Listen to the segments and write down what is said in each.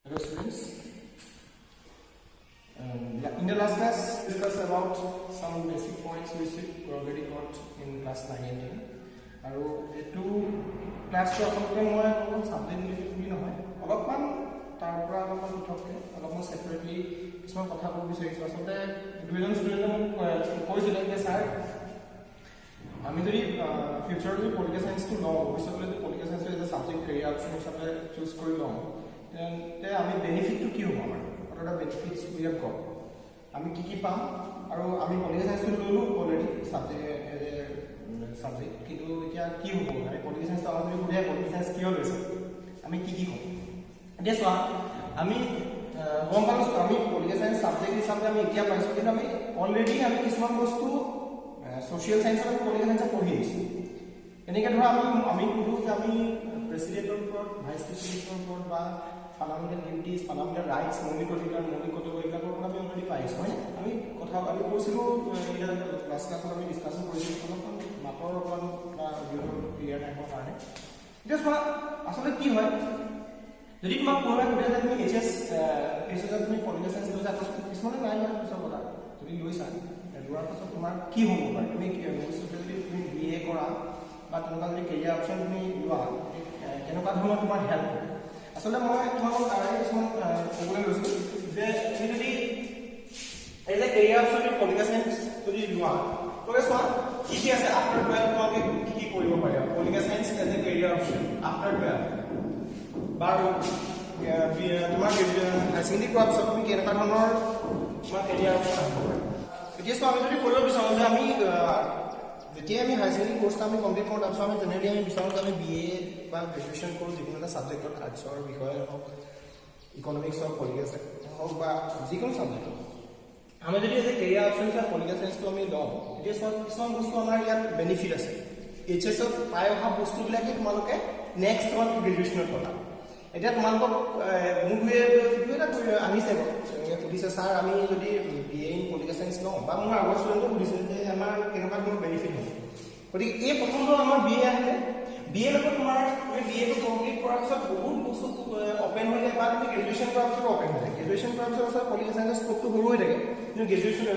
Hello students. In the last class, we discussed about some basic points which we already got in class 9 and 10. আৰু এটো ক্লাছটো আপোনালোকে মই subject লিখি নহয় অলপমান তাৰ পৰা অলপমান উঠকে অলপমান সেপাৰেটলি কিছুমান কথা ক'ব বিচাৰিছো আসলে দুজন ষ্টুডেণ্টে মোক কৈছিল যে স্যাৰ আমি যদি ফিউচাৰলি পলিটিকেল সায়েন্সটো লওঁ ভৱিষ্যতলৈ যদি পলিটিকেল সায়েন্সটো as a subject career option হিচাপে চুজ কৰি লওঁ তে আমি বেনিফিটটো কি হ'ব আমাৰ অৰ্থাৎ বেনিফিটছ উই হেভ গট আমি কি পাম আৰু আমি পলিটিকেল সায়েন্সটো ললো অলৰেডি সাবজেক্ট কিন্তু এতিয়া কি হ'ব আমি পলিটিকেল সায়েন্স আমাৰ যদি সুধে পলিটিকেল সায়েন্স কিয় লৈছে আমি কি ক'ম এতিয়া চোৱা আমি গম পাইছো আমি পলিটিকেল সায়েন্স সাবজেক্ট হিচাপে আমি এতিয়া পাইছো কিন্তু আমি অলৰেডি আমি কিছুমান বস্তু সোশ্যাল সায়েন্স আৰু পলিটিকেল সায়েন্স পঢ়ি আছো এনেকৈ ধৰা আমি ক'লো যে আমি প্ৰেসিডেন্টৰ ওপৰত ভাইস প্ৰেসিডেন্টৰ ওপৰত বা ফাণ্ডামেণ্টেল ডিউটিজ ফাণ্ডামেণ্টেল ৰাইটছ মৌলিক অধিকাৰ মৌলিক কৰ্তব্য এইবিলাকৰ ওপৰত আমি অলৰেডি পাইছো হয় আমি কথা আমি কৈছিলো লাষ্ট ক্লাছত আমি ডিছকাশ্যন কৰিছিলো অলপমান মাতৰ অকণমান বা ক্লিয়াৰ টাইমৰ কাৰণে এতিয়া চোৱা আচলতে কি হয় যদি তোমাক কোনোবাই সুধে যে তুমি এইচএছত তুমি পলিটিকেল সায়েন্স লৈছা কিছুমানে নাই মানে পিছৰ কথা যদি লৈছা লোৱাৰ পাছত তোমাৰ কি হ'ব পাৰে তুমি ভৱিষ্যতে যদি তুমি BA কৰা বা তেনেকুৱা যদি কেৰিয়াৰ অপশ্যন তুমি লোৱা কেনেকুৱা ধৰণৰ তোমাৰ হেল্প হ'ব আচলতে মই তোমালোকক তাৰে কিছুমান ক'বলৈ লৈছোঁ যে তুমি যদি এই যে কেৰিয়াৰ অপশ্যন তুমি পলিটিকেল সায়েন্স যদি লোৱা গতিকে চোৱা কি কি আছে আফটাৰ 12 তোমালোকে কি কৰিব পাৰিবা political science as a career option after 12 বাৰু তোমাৰ হাই ছেকেণ্ডেৰী কৰাৰ পিছত তুমি কেনেকুৱা ধৰণৰ তোমাৰ কেৰিয়াৰ অপশ্যন হ'ব এতিয়া চোৱা আমি যদি কৰিব বিচাৰোঁ যে আমি যেতিয়া আমি হাই ছেকেণ্ডেৰী কোৰ্সটা আমি কমপ্লিট কৰোঁ তাৰপিছত আমি জেনেৰেলি আমি বিচাৰোঁ যে আমি BA বা গ্ৰেজুৱেশ্যন কৰোঁ যিকোনো এটা ছাবজেক্টত আৰ্টছৰ বিষয়ে হওক ইকনমিক্স হওক পলিটিকেল হওক বা যিকোনো ছাবজেক্ট আমি যদি এজ এ কেৰিয়াৰ অপশ্যন হিচাপে পলিটিকেল সায়েন্সটো আমি লওঁ এতিয়া চোৱা কিছুমান বস্তু আমাৰ ইয়াত বেনিফিট আছে HSত পাই অহা বস্তুবিলাকে তোমালোকে নেক্সট তোমালোকে গ্ৰেজুৱেশ্যনত পাবা এতিয়া তোমালোকক মোক এটা আহিছে সুধিছে ছাৰ আমি যদি BA ইন পলিটিকেল সায়েন্স লওঁ বা মোৰ আগৰ ষ্টুডেণ্টে সুধিছে যে আমাৰ কেনেকুৱা ধৰণৰ বেনিফিট হ'ব গতিকে এই প্ৰথমটো আমাৰ BA আহিলে BA লগত তোমাৰ তুমি BAটো কমপ্লিট কৰাৰ পিছত বহুত বস্তু অপেন হৈ যায় বা তুমি গ্ৰেজুৱেশ্যন কৰাৰ পিছত অপেন হৈ যায় গ্ৰেজুৱেশ্যন কৰাৰ পিছত পলিটিকেল সায়েন্সৰ স্কোপটো সৰু হৈ থাকে কিন্তু গ্ৰেজুৱেশ্যন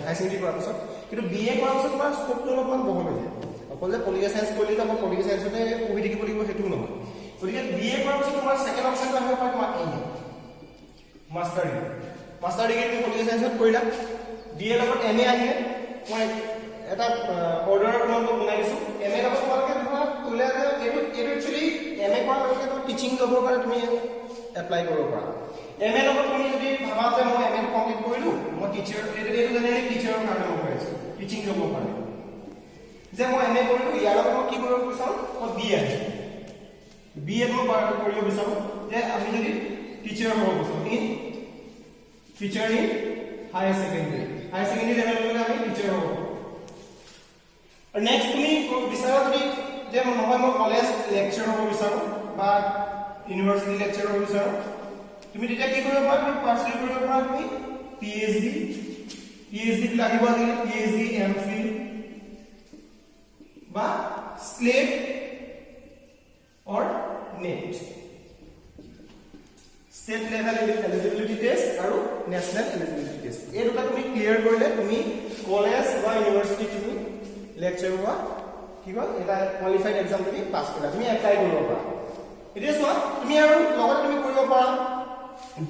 হাই ছেকেণ্ডেৰী কৰাৰ পিছত কিন্তু BA কৰাৰ পিছত তোমাৰ স্কোপটো অলপমান বহল হৈ যায় অকল যে পলিটিকেল সায়েন্স কৰিলে যে মই পলিটিকেল সায়েন্সতে পঢ়ি থাকিব লাগিব সেইটোও নহয় গতিকে BA কৰাৰ পিছত তোমাৰ ছেকেণ্ড অপশ্যনটো আহিব পাৰে তোমাৰ MA মাষ্টাৰ ডিগ্ৰী তুমি পলিটিকেল সায়েন্সত কৰিলা BA লগত MA আহিলে মই এটা অৰ্ডাৰ তোমালোকক বনাই দিছোঁ MA লগত তোমালোকে ধৰা ক'লে যে এইটো একচুৱেলি MA কৰাৰ লগে লগে টিচিং জবৰ কাৰণে তুমি এপ্লাই কৰিব পাৰা MA লগত তুমি যদি ভাবা যে মই MA কমপ্লিট কৰিলোঁ মই টিচাৰ এইটো জেনেৰেলি টিচাৰৰ কাৰণে মই কৰি আছোঁ টিচিং জবৰ কাৰণে যে মই MA কৰিলোঁ ইয়াৰ লগত মই কি কৰিব বিচাৰোঁ মই BA মই কৰিব বিচাৰোঁ যে আমি যদি টিচাৰ হ'ব বিচাৰোঁ টিচাৰ ইন হায়াৰ ছেকেণ্ডেৰী লেভেললৈ আমি টিচাৰ হ'ব আৰু নেক্সট তুমি বিচাৰা যদি যে নহয় মই কলেজ লেকচাৰ হ'ব বিচাৰোঁ বা ইউনিভাৰ্চিটি লেকচাৰ হ'ব বিচাৰোঁ তুমি তেতিয়া কি কৰিব পাৰা তুমি পাৰ্চুৱেট কৰিব পাৰা তুমি PhD বিলাক আহিব আজিকালি PhD MPhil বা SLAT or NET state level eligibility test আৰু national eligibility test এই দুটা তুমি ক্লিয়াৰ কৰিলে তুমি কলেজ বা ইউনিভাৰ্চিটি তুমি লেকচাৰ বা কি কয় এটা কোৱালিফাইড এক্সাম তুমি পাছ কৰিলা তুমি এপ্লাই কৰিব পাৰা এতিয়া চোৱা তুমি আৰু লগত তুমি কৰিব পাৰা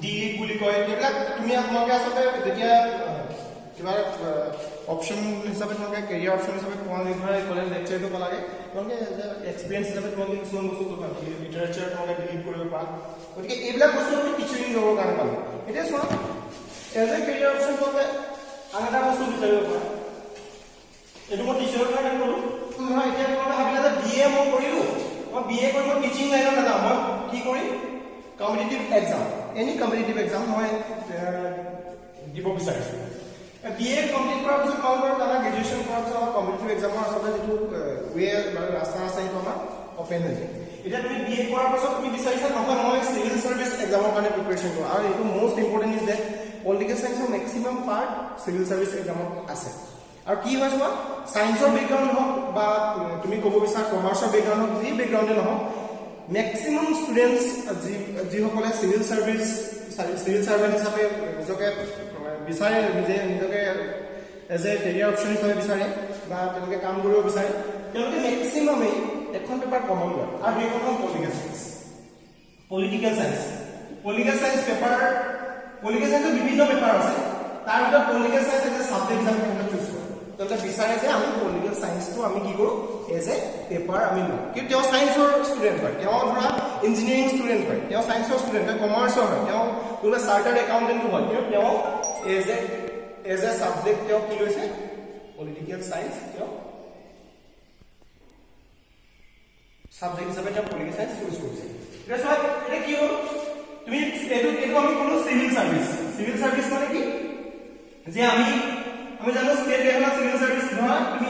ডি বুলি কয় এইবিলাক তুমি আপোনালোকে আচলতে যেতিয়া কিবা অপশ্যন হিচাপে তোমালোকে কেৰিয়াৰ অপশ্যন হিচাপে তোমালোকে কলেজ লেকচাৰটো পালাগে তোমালোকে এক্সপিৰিয়েঞ্চ হিচাপে তোমালোকে কিছুমান বস্তু লিটাৰেচাৰ তোমালোকে ডিলিট কৰিব পাৰা গতিকে এইবিলাক বস্তু আমি টিচিং ল'বৰ কাৰণে পালোঁ এতিয়া চোৱা এজ এ কেৰিয়াৰ অপশ্যন তোমালোকে আন এটা বস্তু বিচাৰিব পাৰা এইটো মই টিচাৰৰ কাৰণে ক'লোঁ নহয় এতিয়া তোমালোকে ভাবিলা যে BA মই কৰিলোঁ মই BA কৰি মই টিচিং লাইনত নাযাওঁ মই কি কৰিম competitive exam any competitive exam মই দিব বিচাৰিছোঁ BA কমপ্লিট কৰাৰ পিছত তোমালোকৰ জানা গ্ৰেজুৱেশ্যন কৰাৰ পিছত আমাৰ কম্পিটিটিভ এক্সামৰ আচলতে যিটো ৰাস্তা আছে সেইটো আমাৰ অপেন হৈ যায় এতিয়া তুমি BA কৰাৰ পিছত তুমি বিচাৰিছা নহয় মই চিভিল চাৰ্ভিচ এক্সামৰ কাৰণে প্ৰিপেৰেশ্যন কৰোঁ আৰু এইটো most important is that political সায়েন্সৰ মেক্সিমাম পাৰ্ট চিভিল চাৰ্ভিচ এক্সামত আছে আৰু কি হয় চোৱা ছায়েন্সৰ বেকগ্ৰাউণ্ড হওক বা তুমি ক'ব বিচাৰা কমাৰ্চৰ বেকগ্ৰাউণ্ড হওক যি বেকগ্ৰাউণ্ডে নহওক মেক্সিমাম ষ্টুডেণ্টছ যিসকলে চিভিল চাৰ্ভেণ্ট হিচাপে নিজকে বিচাৰে, নিজকে এজ এ কেৰিয়াৰ অপশ্যন হিচাপে বিচাৰে বা তেওঁলোকে কাম কৰিব বিচাৰে, তেওঁলোকে মেক্সিমামেই এখন পেপাৰ কমন লয় আৰু সেইখন হ'ল পলিটিকেল চায়েন্স পেপাৰ। পলিটিকেল চায়েন্সৰ বিভিন্ন পেপাৰ আছে, তাৰ ভিতৰত political science as a subject হিচাপে তেওঁলোকে চুজ কৰে। তেওঁলোকে বিচাৰে যে আমি পলিটিকেল চায়েন্সটো আমি কি কৰোঁ এজ এ পেপাৰ আমি লওঁ। কিন্তু তেওঁ চায়েন্সৰ ষ্টুডেণ্ট হয়, তেওঁ ধৰা ইঞ্জিনিয়াৰিং ষ্টুডেণ্ট হয়, তেওঁ চায়েন্সৰ ষ্টুডেণ্ট হয়, কমাৰ্চৰ হয়, তেওঁ কোনোবা চাৰ্টাৰ্ড একাউণ্টেণ্টো হয়, কিন্তু তেওঁ এজ এ ছাবজেক্ট তেওঁ কি লৈছে পলিটিকেল চায়েন্স, তেওঁ ছাবজেক্ট হিচাপে তেওঁ পলিটিকেল চায়েন্স চুজ কৰিছে। এতিয়া কি হ'ল তুমি এইটো আমি ক'লো চিভিল চাৰ্ভিচ মানে কি যে আমি জানো ষ্টেট লেভেলৰ চিভিল চাৰ্ভিচ ধৰা তুমি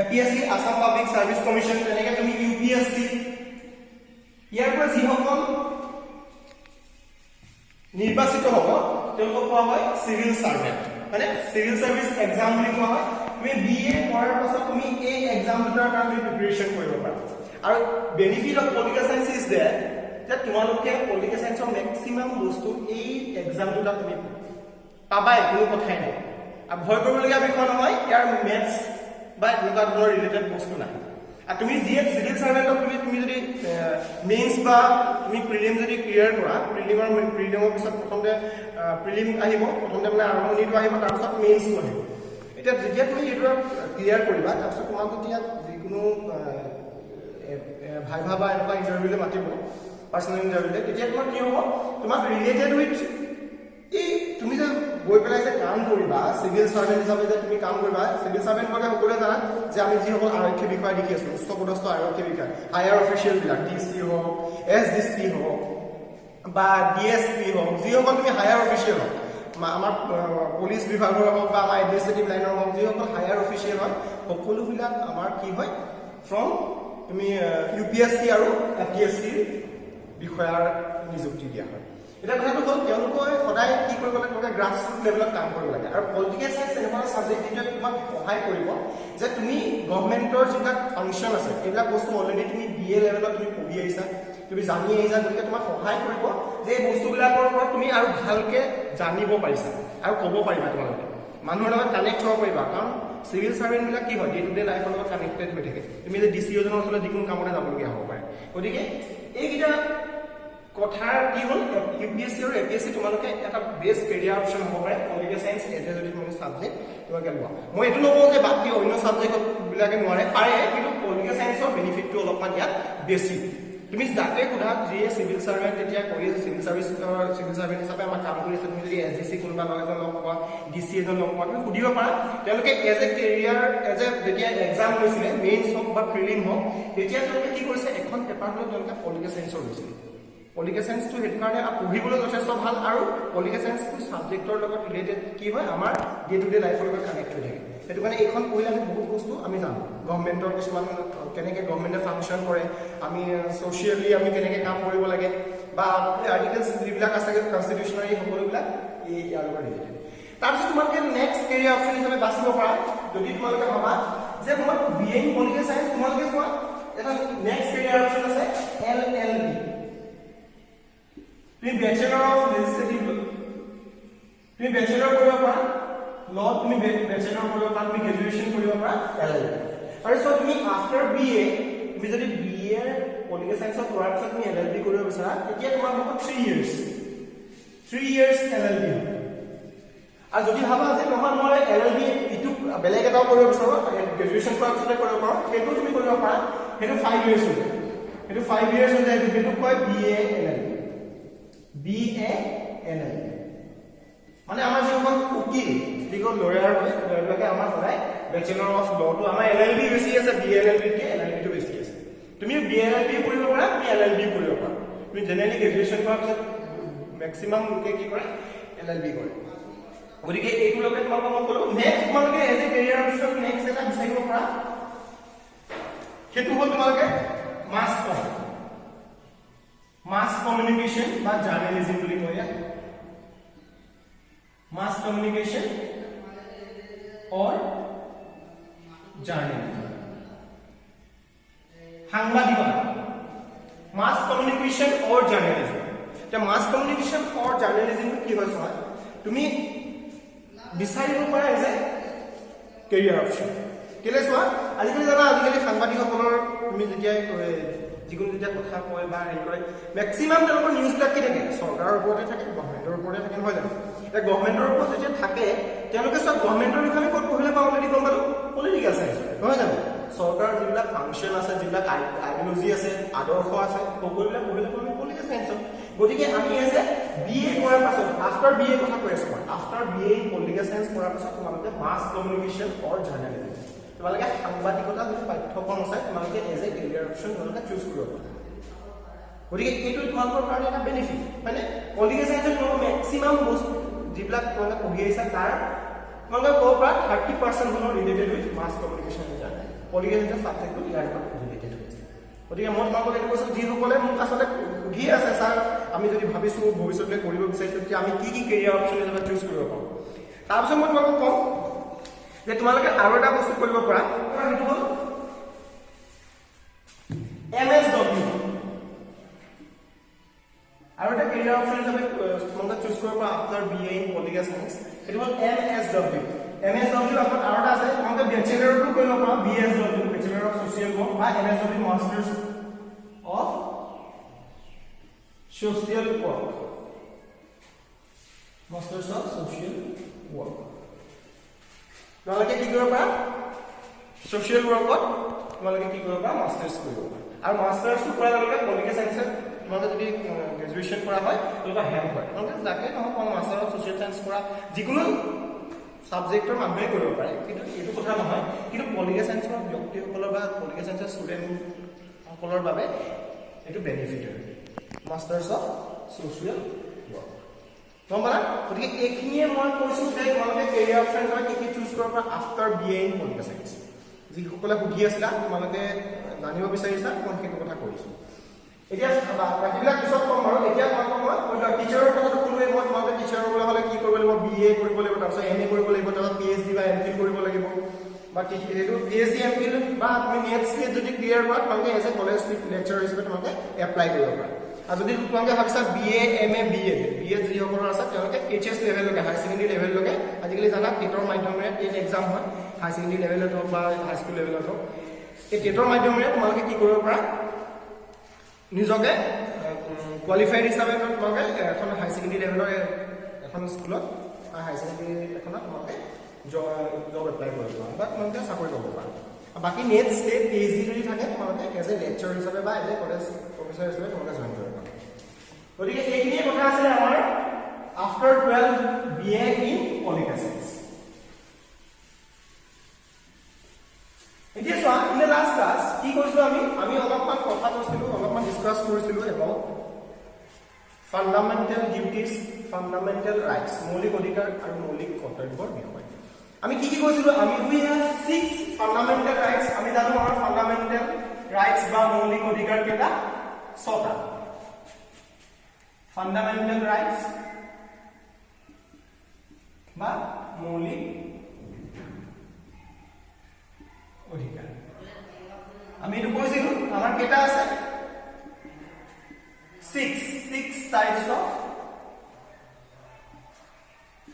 APSC Assam public service commission, তেনেকে তুমি ইউপিএসসি, ইয়াৰ পৰা যিসকল নিৰ্বাচিত হ'ব তেওঁলোকক কোৱা হয় সিভিল সাৰ্ভেন্ট, মানে সিভিল সাৰ্ভিস এক্সাম বুলি কোৱা হয়। তুমি বিএ কৰাৰ পাছত তুমি এই এক্সাম দুটাৰ কাৰণে প্ৰিপাৰেচন কৰিব পাৰা। আৰু benefit of political science is that যে তোমালোকে পলিটিকেল সায়েন্সৰ মেক্সিমাম বস্তু এই এক্সাম দুটা তুমি পাবাই, কোনো কথাই নাই। আৰু ভয় কৰিবলগীয়া বিষয় নহয়, ইয়াৰ মেথছ বা এনেকুৱা ধৰণৰ ৰিলেটেড বস্তু নাই। আৰু তুমি যিয়ে চিভিল সাৰ্ভেন্টক তুমি যদি মেইনছ বা তুমি প্ৰিলিম যদি ক্লিয়াৰ কৰা, প্ৰিলিমৰ পিছত প্ৰথমতে প্ৰিলিম আহিব, প্ৰথমতে মানে আৰম্ভণিটো আহিব, তাৰপিছত মেইনছটো আহিব। এতিয়া যেতিয়া তুমি এইটো ক্লিয়াৰ কৰিবা, তাৰপিছত তোমাক যেতিয়া যিকোনো ভাইভা বা এনেকুৱা ইণ্টাৰভিউলৈ মাতিব, পাৰ্চনেল ইণ্টাৰভিউলৈ, তেতিয়া তোমাৰ কি হ'ব, তোমাক ৰিলেটেড উইথ এই তুমি যে গৈ পেলাই যে কাম কৰিবা চিভিল সাৰ্ভেন্ট হিচাপে যে তুমি কাম কৰিবা, চিভিল সাৰ্ভেন্ট মানে সকলোৱে জানা যে আমি যিসকল আৰক্ষী বিষয়া দেখি আছো, উচ্চপদস্থ আৰক্ষী বিষয়া, হায়াৰ অফিচিয়েল বিলাক ডিচি হওক, এছডিচি হওক বা ডিএছপি হওক, যিসকল তুমি হায়াৰ অফিচিয়েল হওক, আমাৰ পুলিচ বিভাগৰ হওক বা আমাৰ এডমিনিষ্ট্ৰেটিভ লাইনৰ হওক, যিসকল হায়াৰ অফিচিয়েল হয়, সকলোবিলাক আমাৰ কি হয় ফ্ৰম তুমি ইউপিএছচি আৰু এপিএছচিৰ বিষয়াৰ নিযুক্তি দিয়া হয়। এটা কথাটো হ'ল তেওঁলোকে সদায় কি কৰিব লাগে, তেওঁলোকে গ্ৰাছৰুট লেভেলত কাম কৰিব লাগে। আৰু পলিটিকেল চায়েন্স এনেকুৱা ছাবজেক্ট যিটোৱে তোমাক সহায় কৰিব যে তুমি গভৰ্ণমেণ্টৰ যিবিলাক ফাংচন আছে, এইবিলাক বস্তু অলৰেডি তুমি বিএ লেভেলত তুমি পঢ়ি আহিছা, তুমি জানি আহিছা, গতিকে তোমাক সহায় কৰিব যে এই বস্তুবিলাকৰ ওপৰত তুমি আৰু ভালকে জানিব পাৰিছা আৰু ক'ব পাৰিবা, তোমালোকে মানুহৰ লগত কানেক্ট হ'ব পাৰিবা। কাৰণ চিভিল সাৰ্ভেণ্টবিলাক কি হয়, ডে টু ডে লাইফৰ লগত কানেক্টেড হৈ থাকে। তুমি যে ডিচি এজনৰ ওচৰত যিকোনো কামতে যাবলগীয়া হ'ব পাৰে। গতিকে এইকেইটা কথাৰ কি হ'ল, ইউপিএছচি আৰু এপিএছচি তোমালোকে এটা বেষ্ট কেৰিয়াৰ অপশ্যন হ'ব পাৰে পলিটিকেল চায়েন্স এজ এ যদি তুমি ছাবজেক্ট তোমালোকে লোৱা। মই এইটো নকওঁ যে বাকী অন্য ছাবজেক্টবিলাকে নোৱাৰে, পাৰে, কিন্তু পলিটিকেল চায়েন্সৰ বেনিফিটটো অলপমান ইয়াত বেছি। তুমি যাকে সোধা যিয়ে চিভিল সাৰ্ভেণ্ট এতিয়া কৰি আছে, চিভিল সাৰ্ভেণ্ট হিচাপে আমাৰ কাম কৰি আছে, তুমি যদি এছডিচি কোনোবা এজন লগ পোৱা, ডিচি এজন লগ পোৱা, তুমি সুধিব পাৰা। তেওঁলোকে এজ এ কেৰিয়াৰ যেতিয়া এক্সাম হৈছিলে, মেইনছ হওক বা প্ৰিলিম হওক, তেতিয়া তেওঁলোকে কি কৰিছে, এখন পেপাৰ লৈ তেওঁলোকে পলিটিকেল চায়েন্সৰ লৈছিলে। পলিটিকেল চায়েন্সটো সেইটো কাৰণে পঢ়িবলৈ যথেষ্ট ভাল, আৰু পলিটিকেল চায়েন্সটো ছাবজেক্টৰ লগত ৰিলেটেড কি হয়, আমাৰ ডে টু ডে লাইফৰ লগত কানেক্ট হৈ থাকে। সেইটো কাৰণে এইখন পঢ়িলে আমি বহুত বস্তু আমি জানো, গভৰ্ণমেণ্টৰ কিছুমান কেনেকৈ গভৰ্ণমেণ্টে ফাংচন কৰে, আমি ছ'চিয়েলি আমি কেনেকৈ কাম কৰিব লাগে, বা আৰ্টিকেলছ যিবিলাক আছে কনষ্টিটিউশ্যনাৰী সকলোবিলাক ইয়াৰ লগত ৰিলেটেড। তাৰপিছত তোমালোকে নেক্সট কেৰিয়াৰ অপশ্যন হিচাপে বাচিব পাৰা, যদি তোমালোকে ভাবা যে মই বিএ ইন পলিটিকেল চায়েন্স, তোমালোকে চোৱা এটা নেক্সট কেৰিয়াৰ অপশ্যন আছে LLB। তুমি বেচেলৰ অফ লেজিসলেটিভ, তুমি বেচেলৰ কৰিব পাৰা ল, তুমি বেচেলৰ কৰিব পাৰা, তুমি গ্ৰেজুৱেশ্যন কৰিব পাৰা LLB। আৰু সো তুমি আফটাৰ বিএ, তুমি যদি বিএ পলিটিকেল চায়েন্সত কৰাৰ পিছত তুমি LLB কৰিব বিচাৰা, তেতিয়া তোমাৰ হ'ব 3 ইয়াৰ্ছ LLB। আৰু যদি ভাবা যে নহয় মই LLB ইটো বেলেগ এটাও কৰিব বিচাৰো, গ্ৰেজুৱেশ্যন কৰাৰ পিছতে কৰিব পাৰো, সেইটো তুমি কৰিব পাৰা, সেইটো 5 ইয়াৰ্ছ হৈ যায়, সেইটো 5 ইয়াৰ্ছ হৈ যায়, সেইটো কয় BA LLB। মানে আমাৰ যিসকল উকিল, যিসকল লয়াৰ হয়, লয়াৰবিলাকে আমাৰ সদায় বেচেলৰ অফ লটো আমাৰ LLB বেছি আছে, BLLBতকে LLBটো বেছি আছে। তুমি BLLB কৰিব পাৰা, তুমি LLB কৰিব পাৰা। তুমি জেনেৰেলি গ্ৰেজুৱেশ্যন কৰাৰ পিছত মেক্সিমাম লোকে কি কৰে, LLB কৰে। গতিকে এইটো লগে তোমালোকক মই ক'লো। নেক্সট তোমালোকে as a career option next এটা বিচাৰিব পাৰা, সেইটো হ'ল তোমালোকে মাছ কমিউনিকেশ্যন বা জাৰ্নেলিজম বুলি কয় ইয়াক। মাছ কমিউনিকেশ্যন অৰ জাৰ্নেলিজম। সাংবাদিকতা মাস কমিউনিকেশন অৰ জাৰ্নালিজম এটা মাস কমিউনিকেশন অৰ জাৰ্নালিজম কি হয় হয় তুমি বিচাৰিব পাৰা এজ এ কেৰিয়াৰ অপচন কেলে চোৱা আজিকালি জানা আজিকালি সাংবাদিকসকলৰ তুমি যেতিয়া যিকোনো যেতিয়া কথা কয় বা হেৰি কৰে মেক্সিমাম তেওঁলোকৰ নিউজবিলাক কি থাকে চৰকাৰৰ ওপৰতে থাকে গভৰ্ণমেণ্টৰ ওপৰতে থাকে নহয় জানো এতিয়া গভৰ্ণমেণ্টৰ ওপৰত যেতিয়া থাকে তেওঁলোকে চব গভৰ্ণমেণ্টৰ বিষয়ে ক'ত পঢ়িলে পাওঁ অলৰেডি গম পালো পলিটিকেল চাইন্স নহয় জানো চৰকাৰৰ যিবিলাক ফাংচন আছে যিবিলাক আইডিঅলজি আছে আদৰ্শ আছে সকলোবিলাক পঢ়িলে আমি পলিটিকেল চাইন্স গতিকে আমি এজ এ BA কৰাৰ পাছত আফটাৰ BA কথা কৈ আছো মই after BA in political science কৰাৰ পাছত তোমালোকে মাছ কমিউনিকেশ্যন অৰ জাৰ্নালিজম তোমালোকে সাংবাদিকতা যিটো পাঠ্যক্ৰম আছে তোমালোকে এজ এ কেৰিয়াৰ অপশ্যন তোমালোকে চুজ কৰিব পাৰা গতিকে এইটো তোমালোকৰ কাৰণে এটা বেনিফিট মানে পলিটিকেল চাইন্সৰ তোমালোকে মেক্সিমাম বস্তু যিবিলাক তোমালোকে পঢ়ি আহিছা তাৰ তোমালোকে ক'ব পৰা 30% হল related with mass communication and journalism political চাইন্সৰ ছাবজেক্টটো ইয়াৰ লগত ৰিলেটেড হৈছে গতিকে মই তোমালোকক এইটো কৈছো যিসকলে মোক আচলতে সুধি আছে ছাৰ আমি যদি ভাবিছো ভৱিষ্যতলৈ কৰিব বিচাৰিছো তেতিয়া আমি কি কেৰিয়াৰ অপশ্যন হিচাপে চুজ কৰিব পাৰোঁ তাৰপিছত মই তোমালোকক কম যে তোমালোকে আৰু এটা বস্তু কৰিব পৰা সেইটো হ'ল MSW আৰু এটা কেৰিয়াৰ অপশ্যন হিচাপে তোমালোকে চুজ কৰিব পৰা after BA in political science সেইটো হ'ল MSW আপোনাৰ আৰু এটা আছে তোমালোকে বেচেলাৰটো কৰিব পৰা BSW bachelor of social work বা MSW masters of social work masters of social work তোমালোকে কি কৰিব পাৰা ছ'চিয়েল ৱৰ্কত তোমালোকে কি কৰিব পাৰা মাষ্টাৰ্ছ কৰিব পাৰা আৰু মাষ্টাৰ্ছটো কৰাৰ লগে লগে পলিটিকেল চাইন্সত তোমালোকে যদি গ্ৰেজুৱেশ্যন কৰা হয় তোমালোকে হেল্প হয় তোমালোকে যাকে নহওক মাষ্টাৰ অফ ছ'চিয়েল চাইন্স কৰা যিকোনো ছাবজেক্টৰ মানুহে কৰিব পাৰে কিন্তু এইটো কথা নহয় কিন্তু পলিটিকেল চাইন্সৰ ব্যক্তিসকলৰ বা পলিটিকেল চাইন্সৰ ষ্টুডেণ্টসকলৰ বাবে এইটো বেনিফিট হয় মাষ্টাৰ্ছ অফ ছ'চিয়েল ৱৰ্ক গম পালা গতিকে এইখিনিয়ে মই কৈছো যে তোমালোকে কেৰিয়াৰ অপশ্যন কি কি চুজ কৰিব পৰা after BA in political science যিসকলে সুধি আছিলা তোমালোকে জানিব বিচাৰিছা মই সেইটো কথা কৈছো এতিয়া বাকীবিলাক পিছত কম বাৰু এতিয়া তোমালোকক মই টিচাৰৰ কথাটো ক'লোৱে মই তোমালোকে টিচাৰ হ'বলৈ হ'লে কি কৰিব লাগিব BA কৰিব লাগিব তাৰপিছত MA কৰিব লাগিব তাৰপিছত PhD বা MPhil কৰিব লাগিব বা এইটো PhD MPhil বা তুমি নেট ষ্টেজ যদি ক্লিয়াৰ কৰা তোমালোকে এজ এ কলেজ লেকচাৰ হিচাপে তোমালোকে এপ্লাই কৰিব পাৰা আৰু যদি তোমালোকে ভাবিছা BA MA BA যিসকলৰ আছে তেওঁলোকে HS লেভেললৈকে হাই ছেকেণ্ডেৰী লেভেললৈকে আজিকালি জানা টেটৰ মাধ্যমেৰে টেট এক্সাম হয় হাই ছেকেণ্ডেৰী লেভেলত হওক বা হাইস্কুল লেভেলত হওক এই টেটৰ মাধ্যমেৰে তোমালোকে কি কৰিব পাৰা নিজকে কোৱালিফাইড হিচাপে তোমালোকে এখন হাই ছেকেণ্ডেৰী লেভেলৰ এখন স্কুলত হাই ছেকেণ্ডেৰী এখনত তোমালোকে জব এপ্লাই কৰিব পাৰা বা তোমালোকে চাকৰি পাব পাৰা বাকী নেট ষ্টেট PhD যদি থাকে তোমালোকে এজ এ লেকচাৰ হিচাপে বা এজ এ কলেজ প্ৰফেচাৰ হিচাপে তোমালোকে জইন কৰিব পাৰা গতিকে এইখিনিয়ে কথা আছিলে আমাৰ after 12 BA in political science এতিয়া চোৱা ইন দ্য লাষ্ট ক্লাছ কি কৰিছিলো আমি অলপমান কথা কৈছিলো অলপমান ডিসকাস কৰিছিলো about fundamental duties fundamental rights মৌলিক অধিকাৰ আৰু মৌলিক কৰ্তব্যৰ বিষয়ে আমি কি কৈছিলো আমি উই হ্যাভ 6 ফান্ডামেন্টাল ৰাইটস আমি জানো আমাৰ ফান্ডামেন্টাল ৰাইটস বা মৌলিক অধিকাৰ কেইটা 6টা ফান্ডামেন্টাল ৰাইটস বা মৌলিক অধিকাৰ আমি এটো কৈছিলো আমাৰ কেটা আছে 6 টাইপস অফ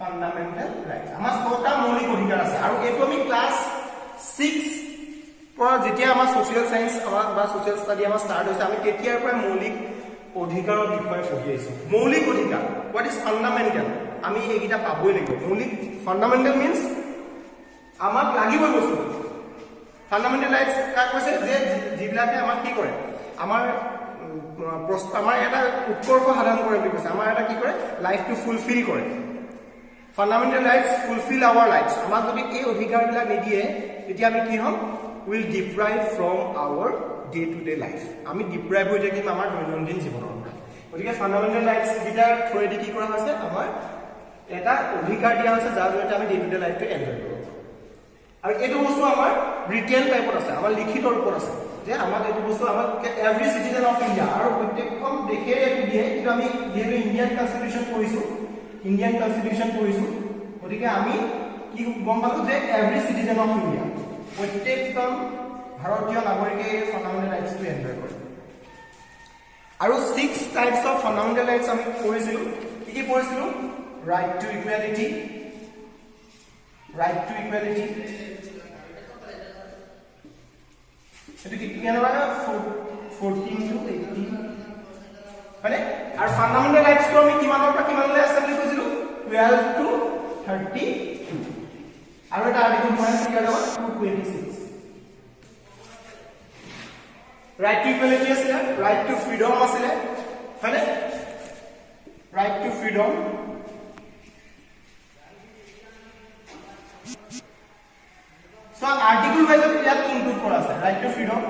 ফান্ডামেন্টাল ৰাইটস আমাৰ 6টা মৌলিক অধিকাৰ আছে আৰু এটো আমি ক্লাস 6 পৰা যেতিয়া আমাৰ সোশ্যাল সায়েন্স আমাৰ বা সোশ্যাল ষ্টাডি আমাৰ স্টাৰ্ট হৈছে আমি তেতিয়াৰ পৰা মৌলিক অধিকাৰৰ বিষয়ে পঢ়ি আছো মৌলিক অধিকাৰ হোৱাট ইজ ফান্ডামেন্টাল আমি এইকিটা পাবই লাগিব মৌলিক ফান্ডামেন্টাল মিন্স আমাক লাগিবই বস্তু ফান্ডামেন্টাল রাইটস কাক কৈছে যে যিবিলাকে আমাক কি কৰে আমাৰ এটা উৎকৰ্ষ সাধন কৰে বুলি কৈছে আমাৰ এটা কি কৰে লাইফটো ফুলফিল কৰে fundamental rights fulfil our lives আমাক যদি এই অধিকাৰবিলাক নিদিয়ে তেতিয়া আমি কি হ'ম will deprive from our day to day life আমি ডিপ্ৰাইভ হৈ থাকিম আমাৰ দৈনন্দিন জীৱনৰ পৰা গতিকে ফান্ডামেন্টাল ৰাইটস গিটাৰ থ্ৰুৱেদি কি কৰা হৈছে আমাৰ এটা অধিকাৰ দিয়া হৈছে যাৰ জৰিয়তে আমি ডে টু ডে লাইফটো এনজয় কৰিব আৰু এইটো বস্তু আমাৰ ৰিটেন টাইপত আছে আমাৰ লিখিত ৰূপত আছে যে আমাৰ এইটো বস্তু আমাৰ এভৰি সিটিজেন অফ ইণ্ডিয়া আৰু প্ৰত্যেকখন দেশে এইটো দিয়ে কিন্তু আমি যেহেতু ইণ্ডিয়ান কনষ্টিটিউচন পঢ়িছো গতিকে আমি কি গম পালো যে এভৰি সিটিজেন অফ ইণ্ডিয়া প্ৰত্যেকজন ভাৰতীয় নাগৰিকে ফাণ্ডামেণ্টেল ৰাইটছটো এনজয় কৰে আৰু 6 টাইপছ অফ ফাণ্ডামেণ্টেল ৰাইটছ আমি পঢ়িছিলো কি পঢ়িছিলো ৰাইট টু ইকুৱেলিটি এটো কি কিমান হয় 14 টু 18 মানে আৰু ফাণ্ডামেণ্টেল ৰাইটছটো আমি কিমানৰ পৰা কিমানলৈ আছে বুলি কৈছিলো 12 টু 32 আৰু এটা আৰ্টিকল মই আছে কি আছে 226 right to equality asile right to freedom asile hane right to freedom so article wise yat include kora ase right to freedom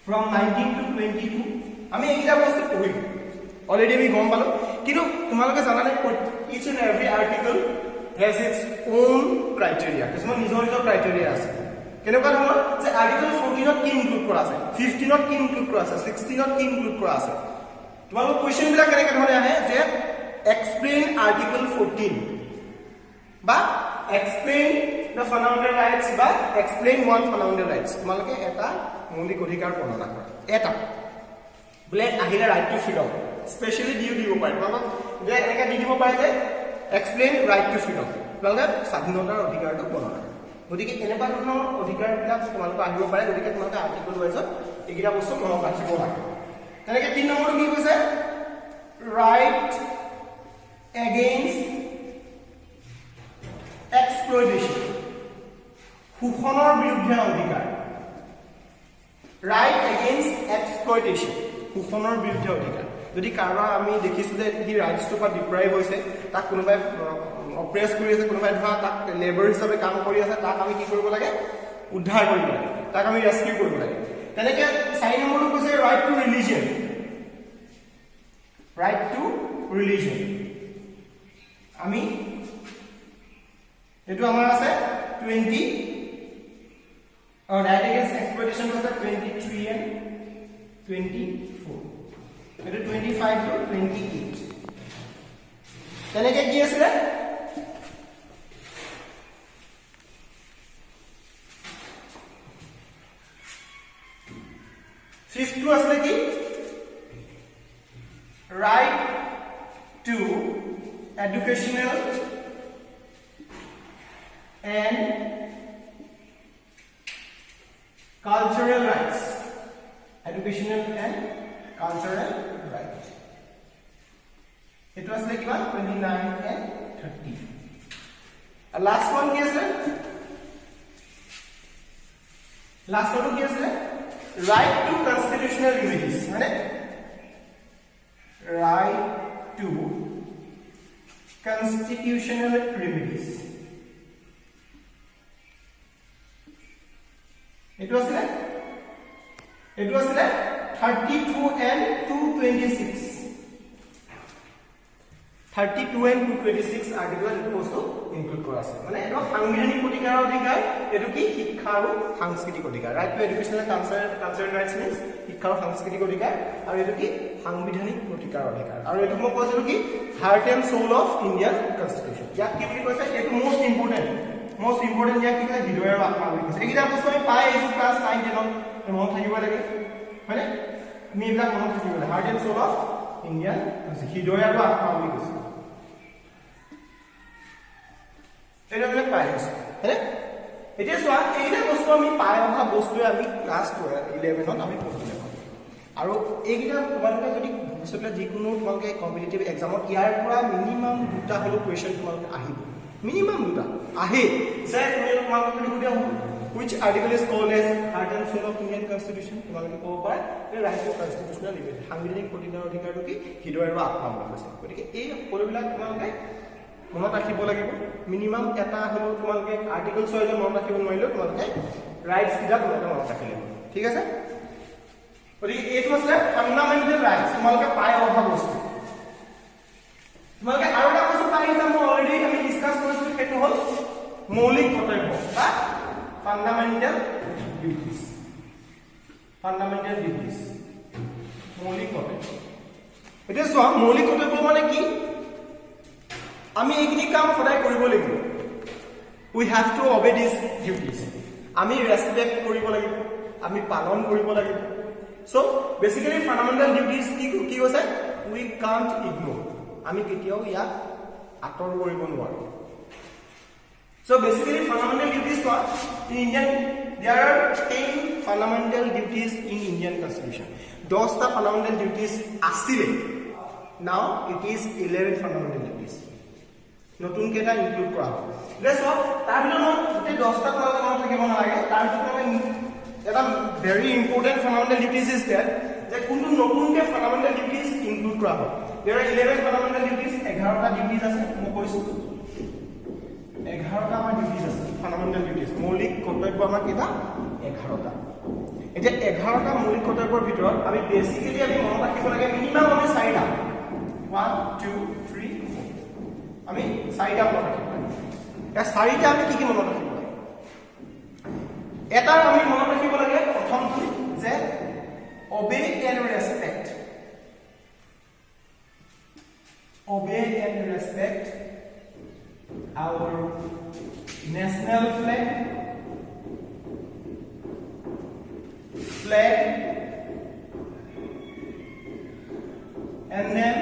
from 19 to 22 ami ekita bostu pori already ami gom palo kintu tumaloke janane each and every article has its own criteria kisman nijor criteria ase কেনেকুৱা ধৰণৰ যে article 14 ত কি include কৰা আছে 15 ত কি include কৰা আছে 16 ত কি ইনক্লুড কৰা আছে তোমালোকৰ কোৱেশ্চন বিলাক কেনেকৈ ধৰণে আহে যে এক্সপ্লেইন আৰ্টিকল 14 বা এক্সপ্লেইন দ্য ফাণ্ডামেণ্টেল ৰাইটছ বা এক্সপ্লেইন ওৱান ফাণ্ডামেণ্টেল ৰাইটছ তোমালোকে এটা মৌলিক অধিকাৰ বৰ্ণনা কৰা এটা বোলে আহিলে ৰাইট টু ফ্ৰীডম স্পেশালি দিব পাৰে তোমালোক যে এনেকৈ দিব পাৰে যে এক্সপ্লেইন ৰাইট টু ফ্ৰীডম তোমালোকে স্বাধীনতাৰ অধিকাৰটো বৰ্ণনা গতিকে এনেকুৱা ধৰণৰ অধিকাৰবিলাক তোমালোকে আহিব পাৰে গতিকে তোমালোকে আৰ্টিকল ওয়াইজত এইকেইটা বস্তু মনত ৰাখিব লাগে তেনেকৈ 3 নম্বৰটো কি কৈছে ৰাইট এগেইনষ্ট এক্সপ্লইটেশন শোষণৰ বিৰুদ্ধে অধিকাৰ ৰাইট এগেইনষ্ট এক্সপ্লইটেশন শোষণৰ বিৰুদ্ধে অধিকাৰ যদি কাৰোবাৰ আমি দেখিছো যে হি ৰাইটছটো পৰা ডিপ্ৰাইভ হৈছে তাক কোনোবাই অপ্ৰেছ কৰি আছে কোনোবাই ধৰা তাক লেবাৰ হিচাপে কাম কৰি আছে তাক আমি কি কৰিব লাগে উদ্ধাৰ কৰিব লাগে তাক আমি ৰেস্কিউ কৰিব লাগে তেনেকৈ 4 নম্বৰটো কৈছে ৰাইট টু ৰিলিজন আমি এটো আমাৰ আছে 20 আৰু ৰাইট এগেইনষ্ট এক্সপ্লইটেশন আছে 23 and 24 এটো 25 to 28 তেনেকৈ কি আছে Fifth to asle ki right to educational and cultural rights educational and cultural rights it was like 29 and 30 and last one ki asle right to constitutional remedies মানে right to constitutional remedies it was like 32 and 226 32 and 226 article এটো বস্তু include কৰা আছে মানে এটো সাংবিধানিক অধিকাৰৰ অধিকাৰ এটো কি শিক্ষা আৰু সাংস্কৃতিক অধিকাৰ right to education and cultural rights means শিক্ষা আৰু সাংস্কৃতিক অধিকাৰ আৰু এটো কি সাংবিধানিক অধিকাৰৰ অধিকাৰ আৰু এটো মই কৈছিলো কি heart and soul of Indian constitution ইয়াক কি বুলি কৈছে এটো মোস্ট ইম্পৰ্টেন্ট ইয়াক কি কয় হৃদয় আৰু আত্মা বুলি কৈছে এইকেইটা বস্তু আমি পাই আহিছো ক্লাছ 9 10 ত মনত থাকিব লাগে হয়নে আমি এইবিলাক মনত থাকিব লাগে heart and soul of Indian হৃদয় আৰু আত্মা বুলি কৈছে এটা মানে পাই আছে হয়নে এতিয়া চোৱা এইটা বস্তু আমি পাই অহা বস্তু আমি ক্লাছ 11 ত আমি পঢ়িলে আৰু এইকেইটা তোমালোকে যদি ভৱিষ্যতে যিকোনো তোমালোকে কম্পিটিটিভ এক্সামত ইয়াৰ পৰা মিনিমাম দুটা হলো কোৱেশ্চন তোমালোকে আহিব মিনিমাম দুটা আহে যে তোমালোকে সুধি আহো which article is called as heart and soul of Indian constitution তোমালোকে ক'ব পাৰা যে right to constitutional liberty সাংবিধানিক অধিকাৰটো কি হৃদয় আৰু আত্মা বুলি কৈছে গতিকে এই সকলোবিলাক তোমালোকে মনত ৰাখিব লাগিব মিনিমাম এটা হলো তোমালোকে আৰ্টিকল 6 জন মনত ৰাখিব নোৱাৰিলে তোমালোকে ৰাইটস কিটা তোমালোকে মনত ৰাখিব ঠিক আছে গতিকে এইটো আছে ফাণ্ডামেণ্টেল ৰাইটস তোমালোকে পাই অহা বস্তু তোমালোকে আৰু এটা বস্তু পাই যাম অলৰেডি আমি ডিসকাস কৰিছো সেইটো হল মৌলিক কৰ্তব্য বা ফাণ্ডামেণ্টেল ডিউটিজ মৌলিক কৰ্তব্য এতিয়া চোৱা মৌলিক কৰ্তব্য মানে কি আমি এইখিনি কাম সদায় কৰিব লাগিব we have to obey these duties আমি ৰেসপেক্ট কৰিব লাগিব আমি পালন কৰিব লাগিব সো বেসিক্যালি ফান্ডামেন্টাল ডিউটিজ কি হৈছে উই কান্ট ইগনোৰ আমি কেতিয়াও ইয়াক আঁতৰ কৰিব নোৱাৰো So basically fundamental duties for in Indian there are 10 fundamental duties in Indian constitution. 10 ta fundamental duties asile. Now it is 11 fundamental duties. Notun keta include kora. Let's go. Tar bidor gote 10 ta kora mona thakibo nalage. Tar bidor eta very important fundamental duties is there. Je kuntu notun ke fundamental duties include kora hoy. There are 11 fundamental duties. 11 ta duties ase mo koisu. 11টা আমাৰ duties আছে fundamental duties মৌলিক কৰ্তব্য আমাৰ কিবা 11টা এতিয়া 11টা মৌলিক কৰ্তব্যৰ ভিতৰত আমি বেসিক্যালি আমি মনত ৰাখিব লাগে মিনিমাম আমি 4টা 1 2 3 আমি 4টা মনত ৰাখিব লাগে এই 4টা আমি কি মনত ৰাখিব লাগে এটা আমি মনত ৰাখিব লাগে প্ৰথমটো যে obey and respect our national flag and then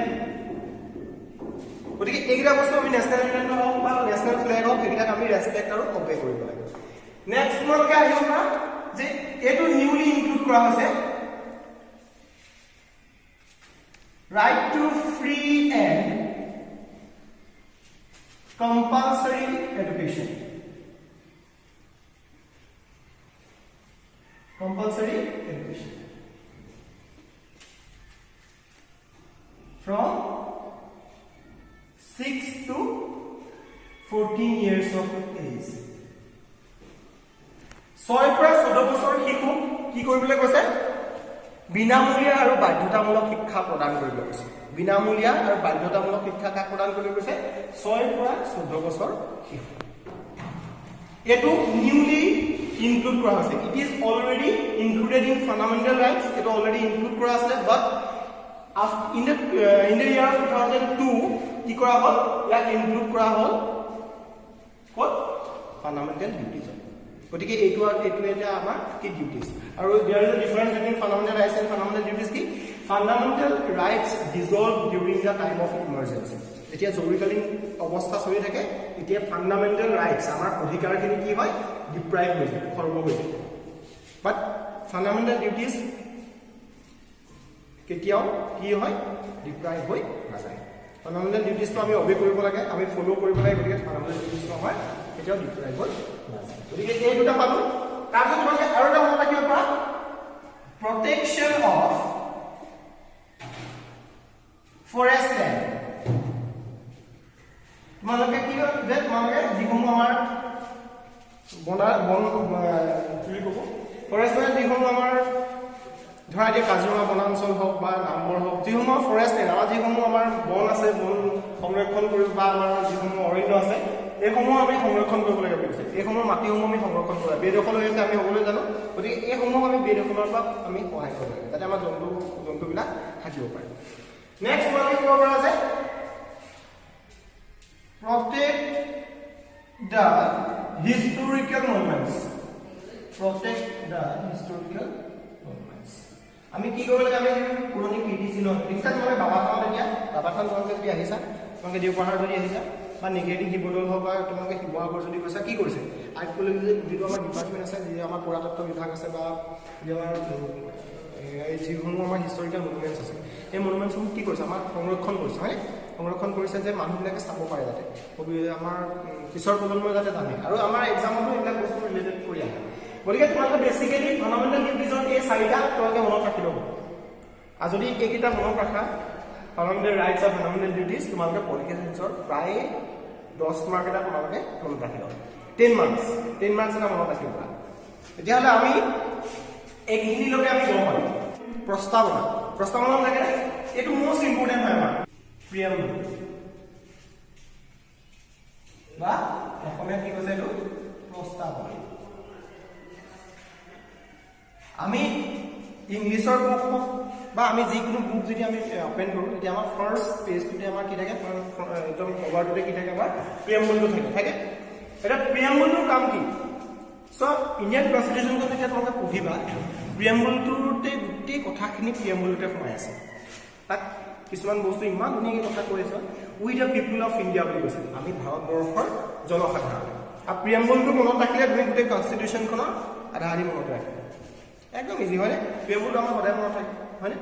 গতিকে এইটা বস্তু আমি ন্যাশনাল এন্থেম হওক বা ন্যাশনাল ফ্ল্যাগ হওক এইটা আমি রেসপেক্ট আৰু অবে কৰিব লাগে নেক্সট মনকে আহিব না যে এটো নিউলি ইনক্লুড কৰা হৈছে right to free and compulsory education from 6 to 14 years of age 6 পৰা 14 বছৰ শিশু কি কৰিবলৈ কৈছে বিনামূলীয়া আৰু বাধ্যতামূলক শিক্ষা প্ৰদান কৰিবলৈ কৈছে বিনামূলীয়া আৰু বাধ্যতামূলক শিক্ষা কাক প্ৰদান কৰিবলৈ কৈছে 6 পৰা 14 বছৰ শিশু এটো নিউলি ইনক্লুড কৰা হৈছে it is already included in fundamental rights এটো অলৰেডি ইনক্লুড কৰা আছে বাট in the year 2002 কি কৰা হল ইয়াক ইনক্লুড কৰা হল কত ফান্ডামেন্টাল ডিউটিজ গতিকে এইটো এটা আমাৰ কি ডিউটিজ আৰু there is a difference between fundamental rights and fundamental duties কি fundamental rights dissolve during the time of emergency এতিয়া জৰুৰীকালীন অৱস্থা চলি থাকে এতিয়া ফান্ডামেন্টাল ৰাইটস আমাৰ অধিকাৰখিনি কি হয় ডিপ্ৰাইভ হৈ যায় খৰ্ব হৈ যায় বাট ফান্ডামেন্টাল ডিউটিজ কেতিয়াও কি হয় ডিপ্ৰাইভ হৈ নাযায় ফান্ডামেন্টাল ডিউটিজটো আমি অবে কৰিব লাগে আমি ফলো কৰিব লাগে গতিকে ফান্ডামেন্টাল ডিউটিজটো হয় কেতিয়াও ডিপ্ৰাইভ হৈ নাযায় গতিকে এই দুটা পালো তাৰপিছত তোমালোকে আৰু এটা মনত ৰাখিব পাৰা protection of forest land তোমালোকে কি যে তোমালোকে যিসমূহ আমাৰ বন কি ক'ব ফৰেষ্ট land যিসমূহ আমাৰ ধৰা এতিয়া কাজিৰঙা বনাঞ্চল হওক বা নামবৰ হওক যিসমূহ ফৰেষ্ট land আমাৰ যিসমূহ আমাৰ বন আছে বন সংৰক্ষণ কৰিব বা আমাৰ যিসমূহ অৰণ্য আছে এইসমূহ আমি সংৰক্ষণ কৰিব লাগে কৈছে এইসমূহ মাটিসমূহ আমি সংৰক্ষণ কৰা বেদখল হৈ আছে আমি সকলোৱে জানো গতিকে এইসমূহ আমি বেদখলৰ পৰা আমি সহায় কৰিব লাগে যাতে আমাৰ জন্তুবিলাক থাকিব পাৰে নেক্সট মানে কি কৰা যায় protect the historical monuments আমি কি কৰিব লাগে আমি পুৰণি কীৰ্তিচিহ্ন দেখিছা তোমালোকে বাবাখান এতিয়া বাবাখান তোমালোকে যদি আহিছা তোমালোকে দেওপাহাৰ যদি আহিছা বা নিগেটিভ শিৱদৌল হওক বা তোমালোকে শিৱসাগৰ যদি গৈছা কি কৰিছে আৰ্কিঅলজি যিটো আমাৰ ডিপাৰ্টমেণ্ট আছে যি আমাৰ পুৰাতত্ব বিভাগ আছে বা আমাৰ যিসমূহ আমাৰ হিষ্টৰিকেল মনুমেণ্টছ আছে এই মনুমেণ্টছসমূহ কি কৰিছে আমাৰ সংৰক্ষণ কৰিছে হয় সংৰক্ষণ কৰিছে যে মানুহবিলাকে চাব পাৰে যাতে আমাৰ পিছৰ প্ৰজন্মই যাতে জানে আৰু আমাৰ এক্সামতো এইবিলাক বস্তু ৰিলেটেড কৰি আহে গতিকে তোমালোকে বেছিকেলি ফান্ডামেন্টাল ডিউটিজৰ এই 4টা তোমালোকে মনত ৰাখি ল'ব আৰু যদি এইকেইটা মনত ৰাখা ফান্ডামেন্টাল ৰাইটছ আৰু ফান্ডামেন্টাল ডিউটিজ তোমালোকে পলিটিকেল সায়েন্সৰ প্ৰায় 10 মাৰ্ক এটা তোমালোকে মনত ৰাখি ল'ব 10 মাৰ্কছ এটা মনত ৰাখিব পাৰা তেতিয়াহ'লে আমি এইখিনিলৈকে আমি গম পালোঁ প্ৰস্তাৱনা লাগে এইটো মোষ্ট ইম্পৰ্টেণ্ট হয় আমাৰ প্ৰিয়াম্বল বা অসমীয়াত কি কৈছে এইটো প্ৰস্তাৱনা আমি ইংলিছৰ বুক বা আমি যিকোনো বুক যদি আমি ওপেন কৰোঁ তেতিয়া আমাৰ ফাৰ্ষ্ট পেজটোতে আমাৰ কি থাকে একদম কভাৰটোতে কি থাকে আমাৰ প্ৰিয়াম্বলটো থাকে এটা প্ৰিয়াম্বলটোৰ কাম কি সো ইণ্ডিয়ান কনষ্টিটিউশ্যনখন যেতিয়া তোমালোকে পঢ়িবা প্ৰিএম্বলটোতে গোটেই কথাখিনি প্ৰিএম্বলতে সোমাই আছে তাক কিছুমান বস্তু ইমান ধুনীয়াকৈ কথা কৈ আছে উই দ্য পিপুল অফ ইণ্ডিয়া বুলি কৈছে আমি ভাৰতবৰ্ষৰ জনসাধাৰণ আৰু প্ৰিএম্বলটো মনত ৰাখিলে তুমি গোটেই কনষ্টিটিউশ্যনখনৰ আধা আধি মনত ৰাখিবা একদম ইজি হয়নে প্ৰিএম্বলটো আমাৰ সদায় মনত থাকে হয়নে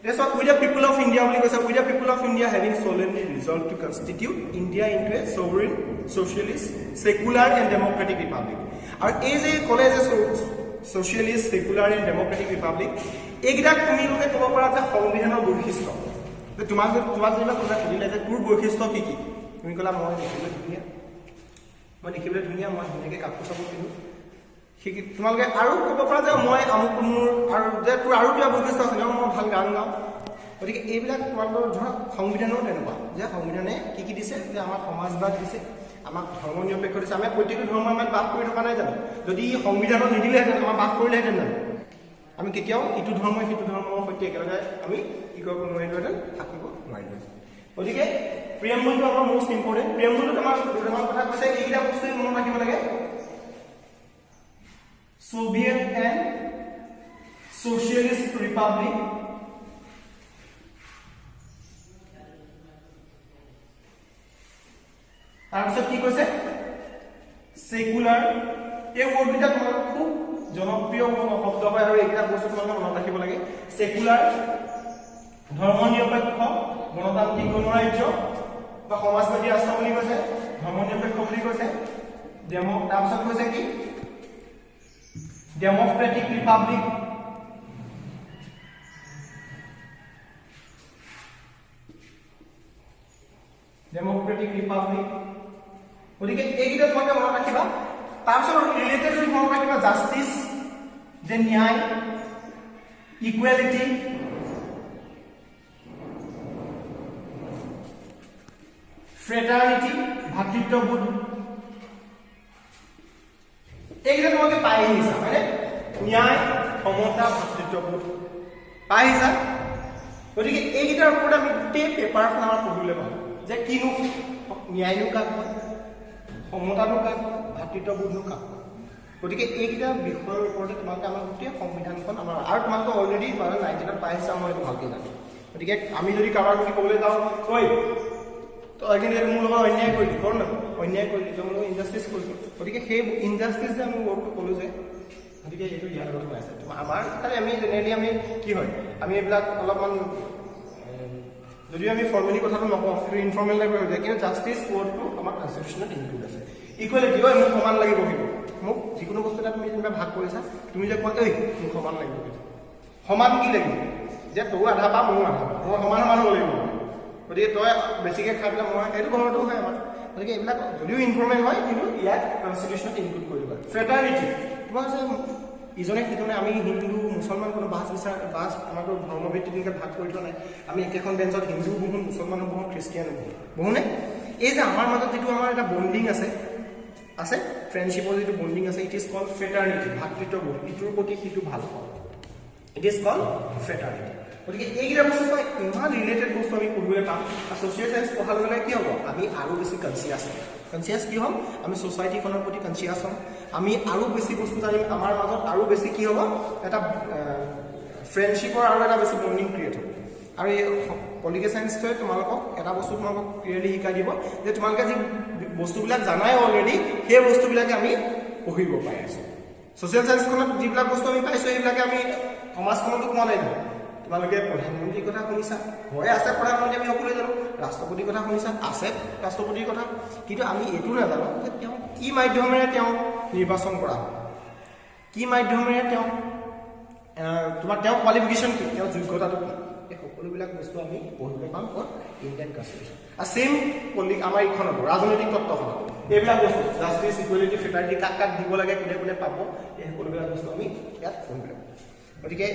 That's what we the people of India only because we the people of India having solemnly resolved to constitute India into a sovereign, socialist, secular and democratic republic. And as a college socialist, secular and democratic republic, ekdak tumi loke kobo para je সংবিধানৰ বৈশিষ্ট্য তো তোমাক যেনিবা কোনা সুধিলে যে তোৰ বৈশিষ্ট্য কি কি তুমি কলা মই দেখিবলৈ ধুনীয়া মই ধুনীয়াকৈ কাপোৰ চাপোৰ পিন্ধো তোমালোকে আৰু ক'ব পৰা যে মই আমুক মোৰ আৰু যে তোৰ আৰু কিবা বৈশিষ্ট্য আছে মই ভাল গান গাওঁ গতিকে এইবিলাক তোমালোকৰ ধৰক সংবিধানো তেনেকুৱা যে সংবিধানে কি দিছে যে আমাৰ সমাজবাদ দিছে আমাক ধৰ্ম নিৰপেক্ষ দিছে আমি প্ৰত্যেকটো ধৰ্ম আমাৰ বাস কৰি থকা নাই জানো যদি সংবিধানত নিদিলেহেঁতেন আমাৰ বাস কৰিলেহেঁতেন জানো আমি কেতিয়াও ইটো ধৰ্ম সিটো ধৰ্মৰ সৈতে একেলগে আমি কি কৰিব নোৱাৰিলোহেঁতেন থাকিব নোৱাৰিলোহেঁতেন গতিকে প্ৰিএম্বলটো আমাৰ মষ্ট ইম্পৰ্টেণ্ট প্ৰিএম্বলটো আমাৰ দুটামান কথা কৈছে এইকেইটা বস্তু মনত ৰাখিব লাগে Soviet and Socialist Republic তাৰপিছত কি কৈছে সেকুলাৰ এই ওয়াৰ্ডটা তোমাৰ খুব জনপ্ৰিয় শব্দ হয় আৰু এইটা বস্তু তোমালোকে মনত ৰাখিব লাগে সেকুলাৰ ধৰ্মনিৰপেক্ষ গণতান্ত্ৰিক গণৰাজ্য বা সমাজবাদী ৰাষ্ট্ৰ বুলি কৈছে ধৰ্মনিৰপেক্ষ বুলি কৈছে তাৰপিছত কৈছে কি Democratic Republic গতিকে এইকেইটা তোমাকে মনত ৰাখিবা তাৰপিছত ৰিলেটেড মনত ৰাখিবা জাস্টিস যে ন্যায় ইকুৱেলিটি ফ্ৰেটাৰ্নিটি ভাতৃত্ববোধ এইকেইটা তোমাকে পাই আহিছা মানে ন্যায় সমতা ভাতৃত্ববোধ পাই আহিছা গতিকে এইকেইটাৰ ওপৰত আমি গোটেই পেপাৰখন আমাৰ পঢ়িবলৈ পাম যে কিনো ন্যায়নো কাক হয় সমতানো কাক হয় ভাতৃত্ববোধনো কাক হয় গতিকে এইকেইটা বিষয়ৰ ওপৰতে তোমালোকে আমাৰ গোটেই সংবিধানখন আমাৰ আৰু তোমালোকে অলৰেডি 19ত পাই আহিছা মই এইটো ভালকৈ জানো গতিকে আমি যদি কাৰোবাক যদি ক'বলৈ যাওঁ ঐ তো কিন্তু মোৰ লগত অন্যায় কৰিলি কৰ না অন্যায় কৰিলি তো মই ইনজাষ্টিছ কৰিছোঁ গতিকে সেই ইনজাষ্টিছ যে আমি ৱৰ্ডটো ক'লোঁ যে গতিকে এইটো ইয়াৰ লগত হৈ আছে আমাৰ খালি আমি জেনেৰেলি আমি কি হয় আমি এইবিলাক অলপমান যদিও আমি ফৰ্মেলি কথাটো নকওঁ সেইটো ইনফৰ্মেল টাইপৰ হৈ যায় কিন্তু জাষ্টিছ ৱৰ্ডটো আমাৰ কনষ্টিটিউশ্যনত ইনক্লুড আছে ইকুৱেলিটি ঐ মোক সমান লাগিব কিন্তু মোক যিকোনো বস্তু এটা তুমি যেনিবা ভাগ কৰিছা তুমি যে কোৱা ঐ মোক সমান লাগিব সমান কি লাগিব যে তোৰ আধা পা মোৰো আধা পা মই সমান সমান হ'ব লাগিব গতিকে তই বেছিকৈ খাই পেলাই মই এইটো ঘৰতো হয় আমাৰ গতিকে এইবিলাক যদিও ইনফৰ্মেল হয় কিন্তু ইয়াত কনষ্টিটিউশ্যনত ইনক্লুড কৰিব লাগে ফ্ৰেটাৰ্নিটি তোমাৰ যে ইজনে সিজনে আমি হিন্দু মুছলমান কোনো বাছ আমাৰতো ধৰ্মভিত্তিক এনেকৈ ভাগ কৰি থোৱা নাই আমি একেখন বেঞ্চত হিন্দু বহোঁ মুছলমানো বহোঁ খ্ৰীষ্টিয়ানো বহোঁনে এই যে আমাৰ মাজত যিটো আমাৰ এটা বণ্ডিং আছে ফ্ৰেণ্ডশ্বিপৰ যিটো বণ্ডিং আছে ইট ইজ কল্ড ফ্ৰেটাৰ্নিটি ভাতৃত্ববোধ ইটোৰ প্ৰতি সিটো ভাল পাওঁ ইট ইজ কল্ড ফ্ৰেটাৰ্নিটি গতিকে এইকেইটা বস্তু ইমান ৰিলেটেড বস্তু আমি পঢ়িবলৈ পাম আৰু ছ'চিয়েল চায়েন্স পঢ়াৰ লগে কি হ'ব আমি আৰু বেছি কনচিয়াছ কি হ'ম আমি ছ'চাইটিখনৰ প্ৰতি কনচিয়াছ হ'ম আমি আৰু বেছি বস্তু জানিম আমাৰ মাজত আৰু বেছি কি হ'ব এটা ফ্ৰেণ্ডশ্বিপৰ আৰু এটা বেছি বণ্ডিং ক্ৰিয়েট হ'ব আৰু এই পলিটিকেল চায়েন্সটোৱে তোমালোকক এটা বস্তু তোমালোকক ক্লিয়াৰলি শিকাই দিব যে তোমালোকে যি বস্তুবিলাক জানাই অলৰেডি সেই বস্তুবিলাকে আমি পঢ়িব পাই আছোঁ ছ'চিয়েল চায়েন্সখনত যিবিলাক বস্তু আমি পাইছোঁ সেইবিলাকে আমি সমাজখনতো কোৱা নাই তোমালোকে প্ৰধানমন্ত্ৰীৰ কথা শুনিছা হয় আছে প্ৰধানমন্ত্ৰী আমি সকলোৱে জানো ৰাষ্ট্ৰপতিৰ কথা শুনিছা আছে ৰাষ্ট্ৰপতিৰ কথা কিন্তু আমি এইটো নাজানো যে তেওঁ কি মাধ্যমেৰে তেওঁ নিৰ্বাচন কৰা হয় কি মাধ্যমেৰে তেওঁ তেওঁ কোৱালিফিকেশ্যন কি তেওঁৰ যোগ্যতাটো কি এই সকলোবিলাক বস্তু আমি পঢ়িবলৈ পাম ক'ত ইণ্ডিয়ান কনষ্টিটিউশ্যন আৰু ছেইম আমাৰ এইখনত ৰাজনৈতিক তত্ত্বখনত এইবিলাক বস্তু জাষ্টিছ ইকুৱেলিটি ফ্ৰেটাৰ্নিটি কাক কাক দিব লাগে কোনে কোনে পাব এই সকলোবিলাক বস্তু আমি ইয়াত পঢ়িবলৈ পাম গতিকে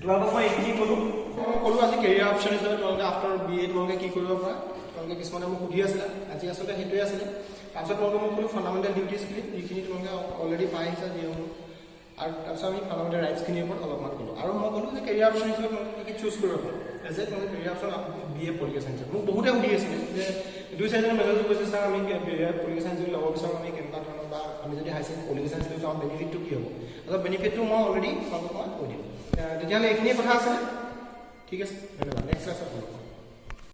তোমালোকক মই এইখিনি ক'লোঁ আজি কেৰিয়াৰ অপশ্যন হিচাপে তোমালোকে আফটাৰ BA তোমালোকে কি কৰিব পাৰা তোমালোকে কিছুমানে মোক সুধি আছিলে আজি আচলতে সেইটোৱে আছিলে তাৰপিছত তোমালোকে মোক ক'লোঁ ফাণ্ডামেণ্টেল ডিউটিজ বুলি যিখিনি তোমালোকে অলৰেডি পাই আহিছা যিসমূহ আৰু তাৰপিছত আমি ফাণ্ডামেণ্টেল ৰাইটছখিনিৰ ওপৰত অলপমান ক'লোঁ আৰু মই ক'লোঁ যে কেৰিয়াৰ অপশ্যন হিচাপে তোমালোকে কি চুজ কৰিব পাৰোঁ যে তোমালোকে কেৰিয়াৰ অপশ্যন BA পলিটিকেল চায়েন্সত মোক বহুতে সুধি আছিলে যে 2-4জনে মেছেজ কৰিছে ছাৰ আমি পলিটিকেল চায়েন্স যদি ল'ব বিচাৰোঁ আমি কেনেকুৱা ধৰণৰ বা আমি যদি হাই ছেকেণ্ডেৰী পলিটিকেল চায়েন্স লৈ যাওঁ বেনিফিটটো কি হ'ব অলপ বেনিফিটটো মই অলৰেডি আপোনালোকক কৈ দিম তেতিয়াহ'লে এইখিনিয়ে কথা আছে ঠিক আছে ধন্যবাদ নেক্সট ক্লাছত